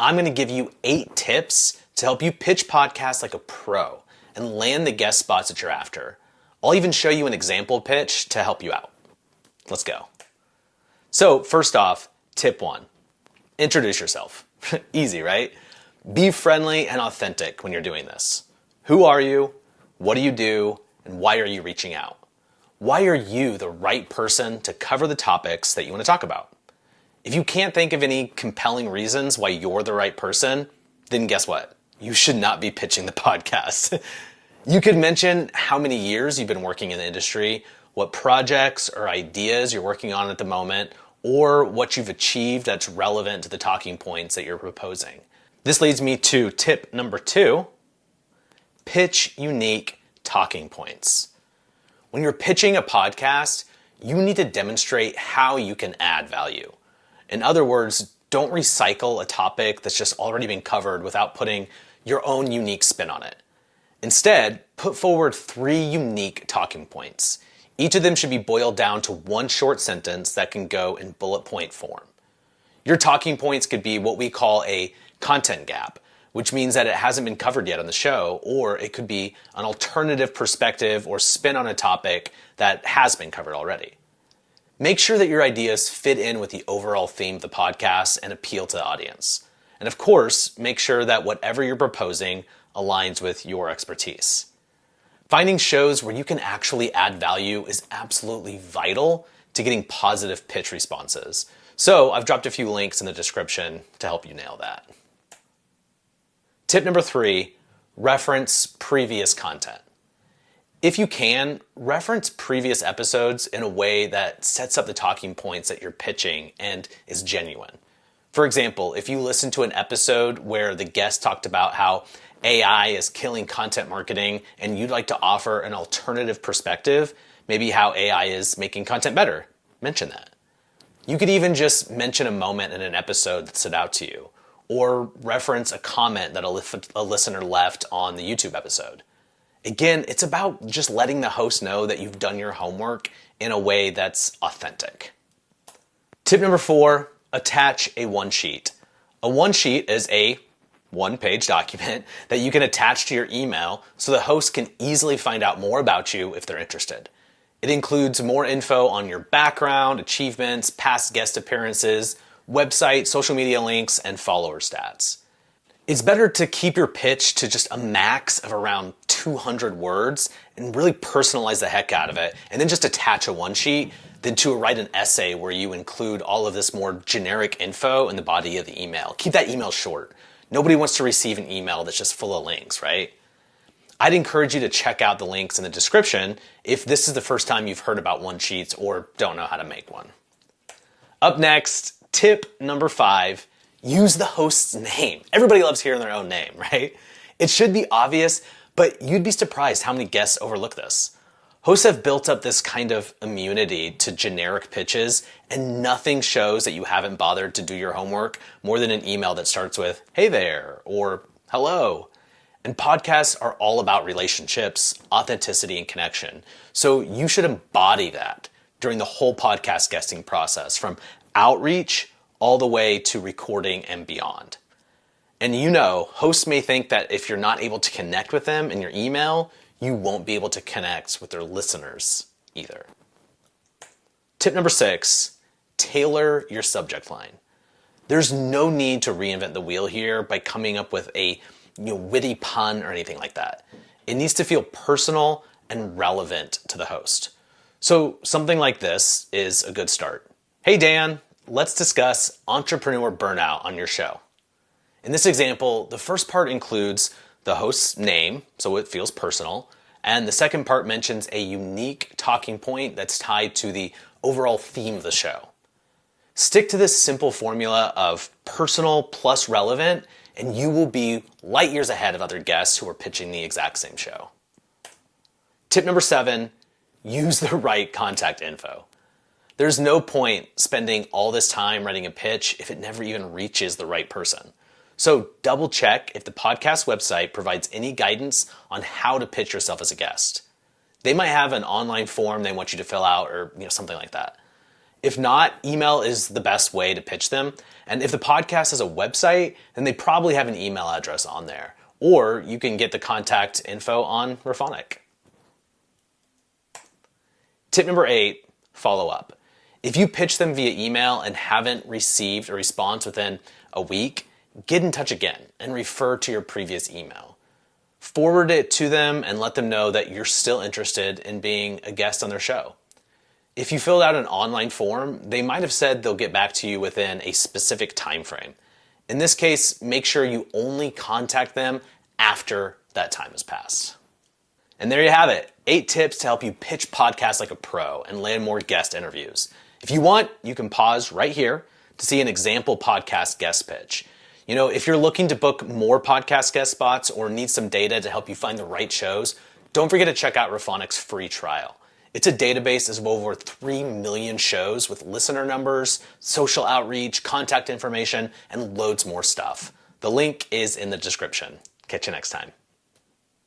I'm going to give you 8 tips to help you pitch podcasts like a pro and land the guest spots that you're after. I'll even show you an example pitch to help you out. Let's go. So first off, tip 1, introduce yourself. Easy, right? Be friendly and authentic when you're doing this. Who are you? What do you do? And why are you reaching out? Why are you the right person to cover the topics that you want to talk about? If you can't think of any compelling reasons why you're the right person, then guess what? You should not be pitching the podcast. You could mention how many years you've been working in the industry, what projects or ideas you're working on at the moment, or what you've achieved that's relevant to the talking points that you're proposing. This leads me to tip number 2, pitch unique talking points. When you're pitching a podcast, you need to demonstrate how you can add value. In other words, don't recycle a topic that's just already been covered without putting your own unique spin on it. Instead, put forward 3 unique talking points. Each of them should be boiled down to one short sentence that can go in bullet point form. Your talking points could be what we call a content gap, which means that it hasn't been covered yet on the show, or it could be an alternative perspective or spin on a topic that has been covered already. Make sure that your ideas fit in with the overall theme of the podcast and appeal to the audience. And of course, make sure that whatever you're proposing aligns with your expertise. Finding shows where you can actually add value is absolutely vital to getting positive pitch responses. So I've dropped a few links in the description to help you nail that. Tip number 3, reference previous content. If you can, reference previous episodes in a way that sets up the talking points that you're pitching and is genuine. For example, if you listen to an episode where the guest talked about how AI is killing content marketing and you'd like to offer an alternative perspective, maybe how AI is making content better, mention that. You could even just mention a moment in an episode that stood out to you, or reference a comment that a listener left on the YouTube episode. Again, it's about just letting the host know that you've done your homework in a way that's authentic. Tip number 4, attach a one-sheet. A one-sheet is a one-page document that you can attach to your email so the host can easily find out more about you if they're interested. It includes more info on your background, achievements, past guest appearances, website, social media links, and follower stats. It's better to keep your pitch to just a max of around 200 words and really personalize the heck out of it, and then just attach a one sheet than to write an essay where you include all of this more generic info in the body of the email. Keep that email short. Nobody wants to receive an email that's just full of links, right? I'd encourage you to check out the links in the description if this is the first time you've heard about one sheets or don't know how to make one. Up next, tip number 5, use the host's name. Everybody loves hearing their own name, right? It should be obvious, but you'd be surprised how many guests overlook this. Hosts have built up this kind of immunity to generic pitches, and nothing shows that you haven't bothered to do your homework more than an email that starts with, "Hey there," or "Hello." And podcasts are all about relationships, authenticity, and connection. So you should embody that during the whole podcast guesting process, from outreach all the way to recording and beyond. And hosts may think that if you're not able to connect with them in your email, you won't be able to connect with their listeners either. Tip number 6, tailor your subject line. There's no need to reinvent the wheel here by coming up with a witty pun or anything like that. It needs to feel personal and relevant to the host. So something like this is a good start. "Hey Dan, let's discuss entrepreneur burnout on your show." In this example, the first part includes the host's name, so it feels personal, and the second part mentions a unique talking point that's tied to the overall theme of the show. Stick to this simple formula of personal plus relevant, and you will be light years ahead of other guests who are pitching the exact same show. Tip number 7, use the right contact info. There's no point spending all this time writing a pitch if it never even reaches the right person. So double check if the podcast website provides any guidance on how to pitch yourself as a guest. They might have an online form they want you to fill out or something like that. If not, email is the best way to pitch them. And if the podcast has a website, then they probably have an email address on there. Or you can get the contact info on Rephonic. Tip number 8, follow up. If you pitch them via email and haven't received a response within a week, get in touch again and refer to your previous email. Forward it to them and let them know that you're still interested in being a guest on their show. If you filled out an online form, they might have said they'll get back to you within a specific time frame. In this case, make sure you only contact them after that time has passed. And there you have it, 8 tips to help you pitch podcasts like a pro and land more guest interviews. If you want, you can pause right here to see an example podcast guest pitch. If you're looking to book more podcast guest spots or need some data to help you find the right shows, don't forget to check out Rephonic's free trial. It's a database of over 3 million shows with listener numbers, social outreach, contact information, and loads more stuff. The link is in the description. Catch you next time.